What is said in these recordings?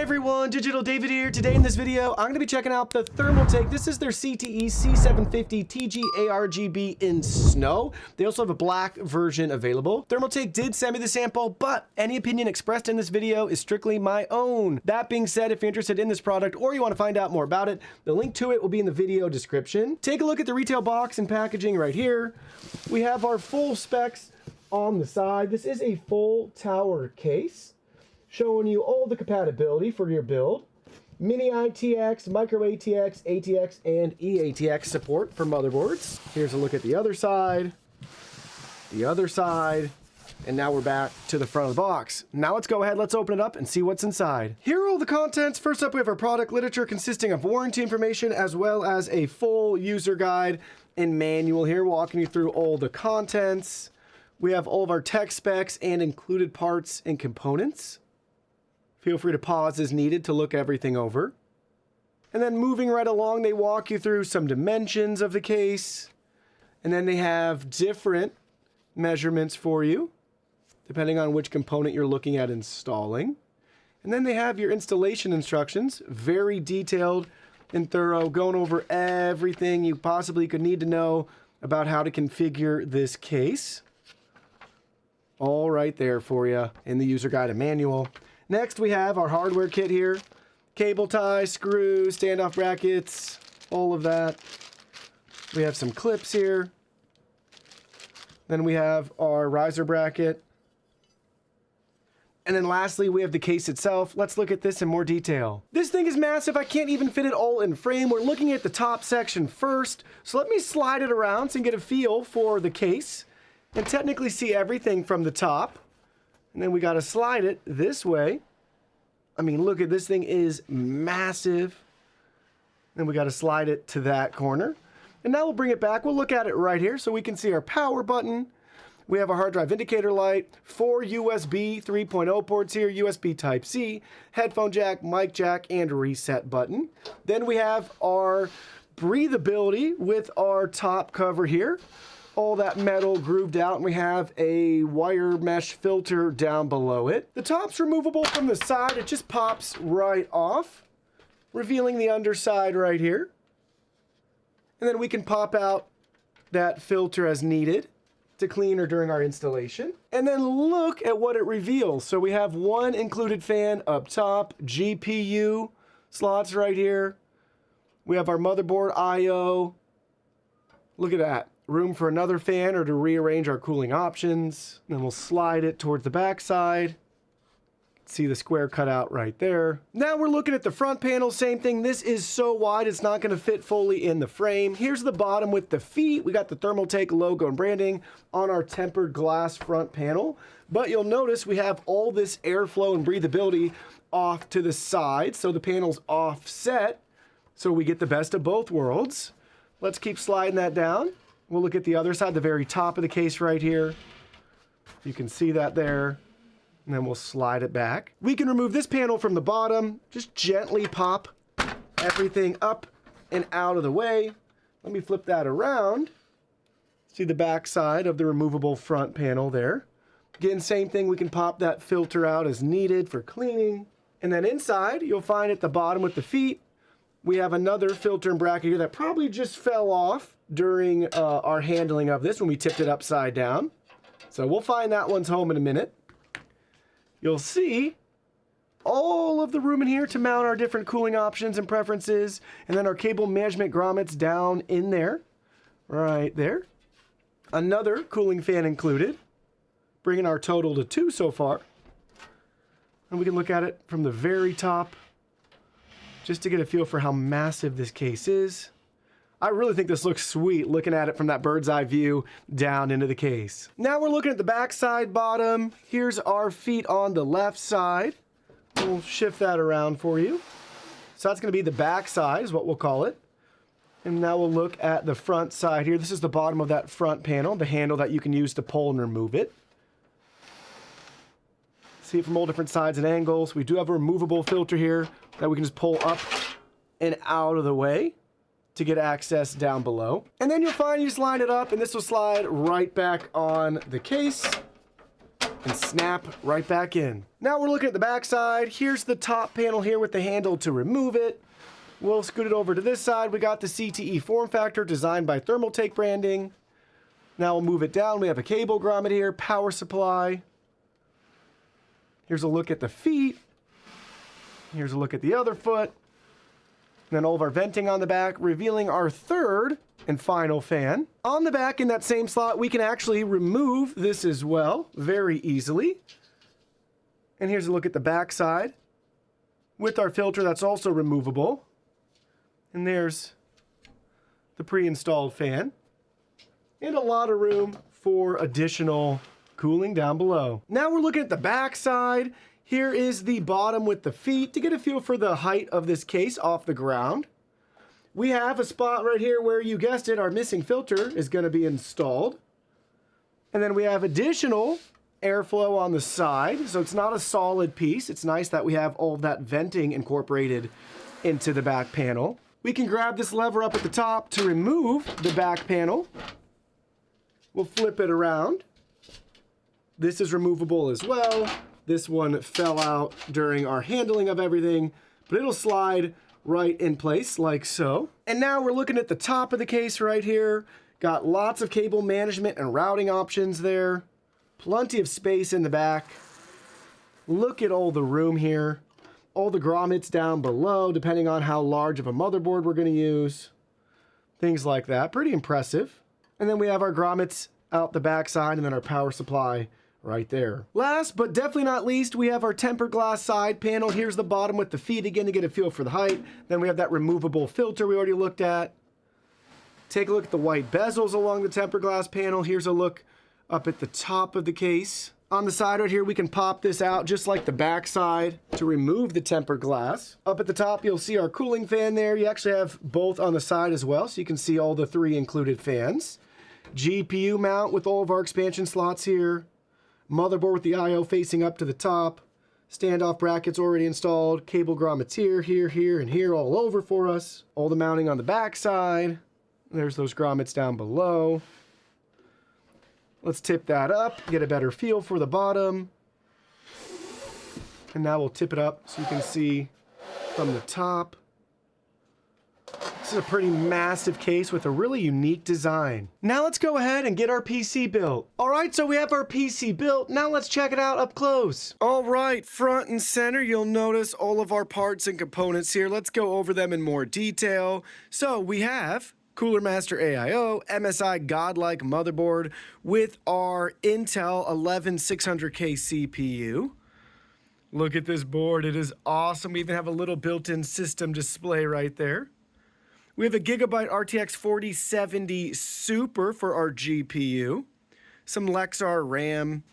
everyone, Digital David here. Today in this video, I'm going to be checking out the Thermaltake. This is their CTE C750 TG ARGB in snow. They also have a black version available. Thermaltake did send me the sample, but any opinion expressed in this video is strictly my own. That being said, if you're interested in this product or you want to find out more about it, the link to it will be in the video description. Take a look at the retail box and packaging right here. We have our full specs on the side. This is a full tower case, showing you all the compatibility for your build. Mini ITX, micro ATX, ATX, and E-ATX support for motherboards. Here's a look at the other side, and now we're back to the front of the box. Now let's go ahead, let's open it up and see what's inside. Here are all the contents. First up, we have our product literature consisting of warranty information as well as a full user guide and manual here walking you through all the contents. We have all of our tech specs and included parts and components. Feel free to pause as needed to look everything over. And then moving right along, they walk you through some dimensions of the case. And then they have different measurements for you, depending on which component you're looking at installing. And then they have your installation instructions, very detailed and thorough, going over everything you possibly could need to know about how to configure this case. All right there for you in the user guide and manual. Next, we have our hardware kit here. Cable ties, screws, standoff brackets, all of that. We have some clips here. Then we have our riser bracket. And then lastly, we have the case itself. Let's look at this in more detail. This thing is massive. I can't even fit it all in frame. We're looking at the top section first. So let me slide it around so you can get a feel for the case and technically see everything from the top. And then we got to slide it this way. I mean, look at this thing is massive. Then we got to slide it to that corner. And now we'll bring it back. We'll look at it right here so we can see our power button. We have a hard drive indicator light, 4 USB 3.0 ports here, USB Type-C, headphone jack, mic jack, and reset button. Then we have our breathability with our top cover here. All that metal grooved out, and we have a wire mesh filter down below it. The top's removable from the side. It just pops right off, revealing the underside right here. And then we can pop out that filter as needed to clean or during our installation. And then look at what it reveals. So we have one included fan up top, GPU slots right here. We have our motherboard I/O. Look at that. Room for another fan or to rearrange our cooling options. Then we'll slide it towards the back side. See the square cut out right there. Now we're looking at the front panel, same thing. This is so wide, it's not gonna fit fully in the frame. Here's the bottom with the feet. We got the Thermaltake logo and branding on our tempered glass front panel. But you'll notice we have all this airflow and breathability off to the side. So the panel's offset, so we get the best of both worlds. Let's keep sliding that down. We'll look at the other side, the very top of the case right here. You can see that there. And then we'll slide it back. We can remove this panel from the bottom. Just gently pop everything up and out of the way. Let me flip that around. See the back side of the removable front panel there. Again, same thing. We can pop that filter out as needed for cleaning. And then inside, you'll find at the bottom with the feet, we have another filter and bracket here that probably just fell off during our handling of this when we tipped it upside down. So we'll find that one's home in a minute. You'll see all of the room in here to mount our different cooling options and preferences, and then our cable management grommets down in there, right there. Another cooling fan included, bringing our total to 2 so far. And we can look at it from the very top just to get a feel for how massive this case is. I really think this looks sweet looking at it from that bird's eye view down into the case. Now we're looking at the back side bottom. Here's our feet on the left side. We'll shift that around for you. So that's going to be the back side is what we'll call it. And now we'll look at the front side here. This is the bottom of that front panel, the handle that you can use to pull and remove it. See it from all different sides and angles. We do have a removable filter here that we can just pull up and out of the way to get access down below. And then you'll find you just line it up and this will slide right back on the case. and snap right back in. Now we're looking at the back side. Here's the top panel here with the handle to remove it. We'll scoot it over to this side. We got the CTE form factor designed by Thermaltake branding. Now we'll move it down. We have a cable grommet here, power supply. Here's a look at the feet. Here's a look at the other foot. And then all of our venting on the back, revealing our third and final fan. On the back in that same slot, we can actually remove this as well very easily. And here's a look at the back side with our filter that's also removable. And there's the pre-installed fan. And a lot of room for additional cooling down below. Now we're looking at the back side. Here is the bottom with the feet to get a feel for the height of this case off the ground. We have a spot right here where, you guessed it, our missing filter is going to be installed. And then we have additional airflow on the side, so it's not a solid piece. It's nice that we have all of that venting incorporated into the back panel. We can grab this lever up at the top to remove the back panel. We'll flip it around. This is removable as well. This one fell out during our handling of everything, but it'll slide right in place like so. And now we're looking at the top of the case right here. Got lots of cable management and routing options there. Plenty of space in the back. Look at all the room here. All the grommets down below, depending on how large of a motherboard we're going to use. Things like that. Pretty impressive. And then we have our grommets out the back side, and then our power supply right there. Last but definitely not least, we have our tempered glass side panel. Here's the bottom with the feet again to get a feel for the height. Then we have that removable filter we already looked at. Take a look at the white bezels along the tempered glass panel. Here's a look up at the top of the case. On the side right here, we can pop this out just like the back side to remove the tempered glass. Up at the top, you'll see our cooling fan there. You actually have both on the side as well, so you can see all the 3 included fans. GPU mount with all of our expansion slots here. Motherboard with the I/O facing up to the top. Standoff brackets already installed. Cable grommets here, here, and here all over for us. All the mounting on the back side. There's those grommets down below. Let's tip that up, get a better feel for the bottom. And now we'll tip it up so you can see from the top. This is a pretty massive case with a really unique design. Now let's go ahead and get our PC built. All right, so we have our PC built. Now let's check it out up close. All right, front and center, you'll notice all of our parts and components here. Let's go over them in more detail. So we have Cooler Master AIO, MSI Godlike motherboard with our Intel 11600K CPU. Look at this board, it is awesome. We even have a little built-in system display right there. We have a Gigabyte RTX 4070 Super for our GPU. Some Lexar RAM.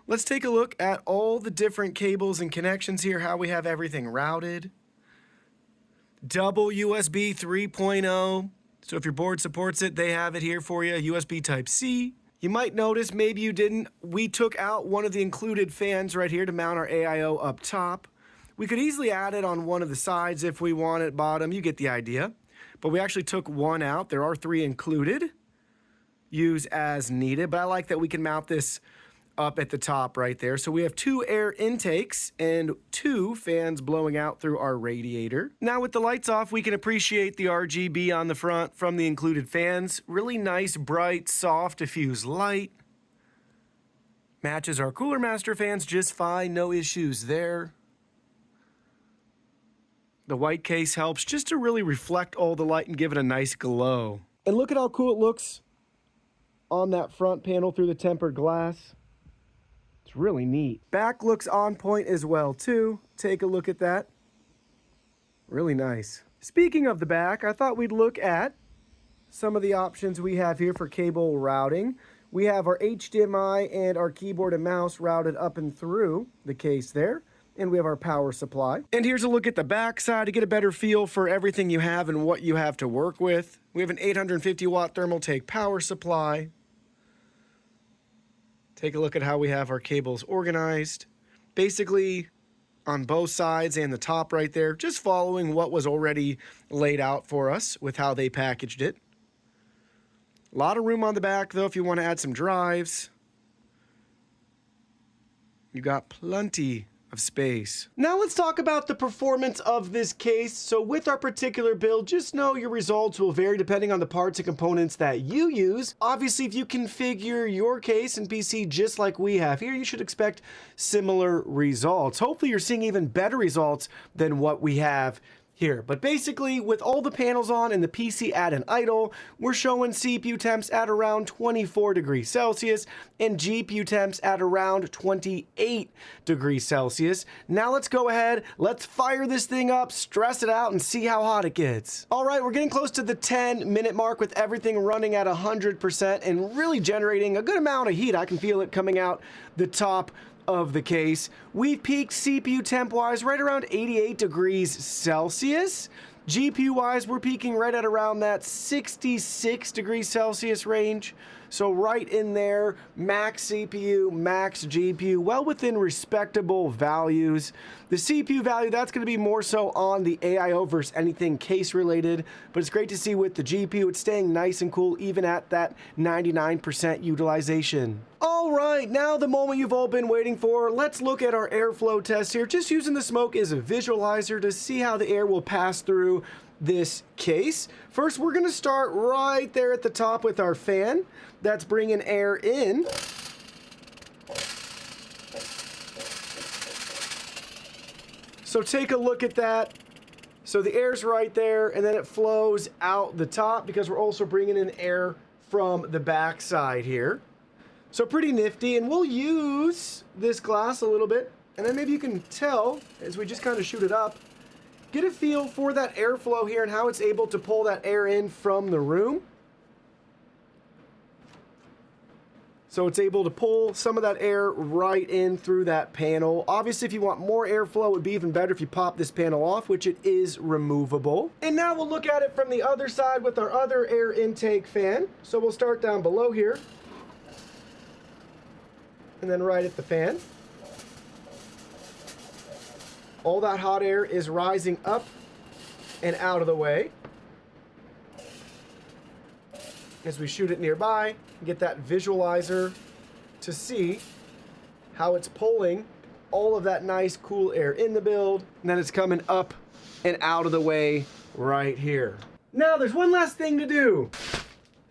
Let's take a look at all the different cables and connections here, how we have everything routed. Double USB 3.0. So if your board supports it, they have it here for you, USB Type-C. You might notice, maybe you didn't, we took out one of the included fans right here to mount our AIO up top. We could easily add it on one of the sides if we want it bottom, you get the idea. But we actually took one out. There are 3 included. Use as needed, but I like that we can mount this up at the top right there. So we have 2 air intakes and 2 fans blowing out through our radiator. Now with the lights off, we can appreciate the RGB on the front from the included fans. Really nice, bright, soft, diffuse light. Matches our Cooler Master fans just fine, no issues there. The white case helps just to really reflect all the light and give it a nice glow. And look at how cool it looks on that front panel through the tempered glass. It's really neat. Back looks on point as well too. Take a look at that. Really nice. Speaking of the back, I thought we'd look at some of the options we have here for cable routing. We have our HDMI and our keyboard and mouse routed up and through the case there. And we have our power supply. And here's a look at the back side to get a better feel for everything you have and what you have to work with. We have an 850 watt Thermaltake power supply. Take a look at how we have our cables organized. Basically, on both sides and the top right there, just following what was already laid out for us with how they packaged it. A lot of room on the back, though, if you want to add some drives. You got plenty of space. Now let's talk about the performance of this case. So with our particular build, just know your results will vary depending on the parts and components that you use. Obviously, if you configure your case and PC just like we have here, you should expect similar results. Hopefully you're seeing even better results than what we have here. But basically, with all the panels on and the PC at an idle, we're showing CPU temps at around 24 degrees Celsius and GPU temps at around 28 degrees Celsius. Now let's go ahead, let's fire this thing up, stress it out, and see how hot it gets. All right, we're getting close to the 10-minute mark with everything running at 100% and really generating a good amount of heat. I can feel it coming out the top of the case. We've peaked CPU temp wise right around 88 degrees Celsius. GPU wise, we're peaking right at around that 66 degrees Celsius range. So right in there, max CPU, max GPU, well within respectable values. The CPU value, that's going to be more so on the AIO versus anything case related, but it's great to see with the GPU, it's staying nice and cool even at that 99% utilization. All right, now the moment you've all been waiting for. Let's look at our airflow test here, just using the smoke as a visualizer to see how the air will pass through this case. First, we're going to start right there at the top with our fan. That's bringing air in. So take a look at that. So the air's right there, and then it flows out the top because we're also bringing in air from the back side here. So pretty nifty, and we'll use this glass a little bit, and then maybe you can tell as we just kind of shoot it up, get a feel for that airflow here and how it's able to pull that air in from the room. So it's able to pull some of that air right in through that panel. Obviously, if you want more airflow, it would be even better if you pop this panel off, which it is removable. And now we'll look at it from the other side with our other air intake fan. So we'll start down below here. And then right at the fan. All that hot air is rising up and out of the way. As we shoot it nearby, get that visualizer to see how it's pulling all of that nice cool air in the build, and then it's coming up and out of the way right here. Now there's one last thing to do.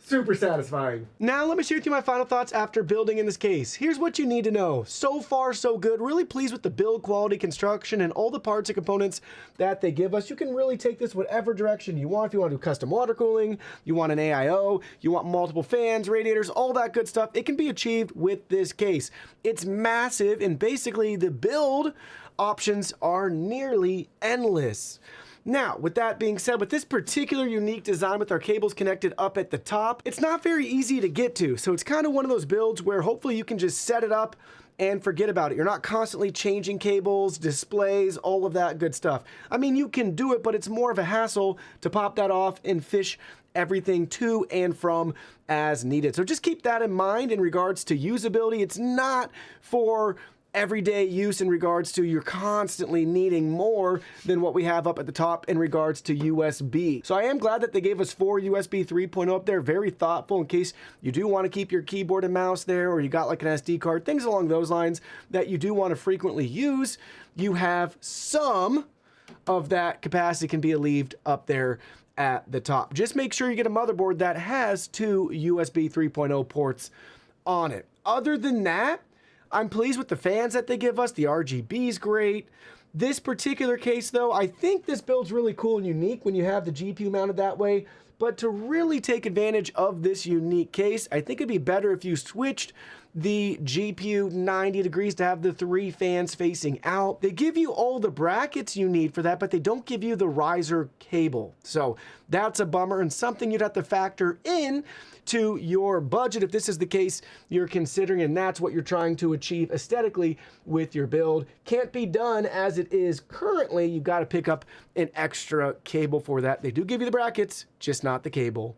Super satisfying. Now let me share with you my final thoughts after building in this case. Here's what you need to know. So far, so good. Really pleased with the build quality, construction, and all the parts and components that they give us. You can really take this whatever direction you want. If you want to do custom water cooling, you want an AIO, you want multiple fans, radiators, all that good stuff, it can be achieved with this case. It's massive, and basically the build options are nearly endless. Now, with that being said, with this particular unique design with our cables connected up at the top, it's not very easy to get to. So it's kind of one of those builds where hopefully you can just set it up and forget about it. You're not constantly changing cables, displays, all of that good stuff. I mean, you can do it, but it's more of a hassle to pop that off and fish everything to and from as needed. So just keep that in mind in regards to usability. It's not for everyday use in regards to you're constantly needing more than what we have up at the top in regards to USB. So I am glad that they gave us 4 USB 3.0 up there. Very thoughtful in case you do want to keep your keyboard and mouse there, or you got like an SD card, things along those lines that you do want to frequently use. You have some of that capacity can be alleviated up there at the top. Just make sure you get a motherboard that has 2 USB 3.0 ports on it. Other than that, I'm pleased with the fans that they give us. The RGB is great. This particular case, though, I think this build's really cool and unique when you have the GPU mounted that way. But to really take advantage of this unique case, I think it'd be better if you switched the GPU 90 degrees to have the 3 fans facing out. They give you all the brackets you need for that, but they don't give you the riser cable. So that's a bummer and something you'd have to factor in to your budget if this is the case you're considering and that's what you're trying to achieve aesthetically with your build. Can't be done as it is currently. You've got to pick up an extra cable for that. They do give you the brackets, just not the cable.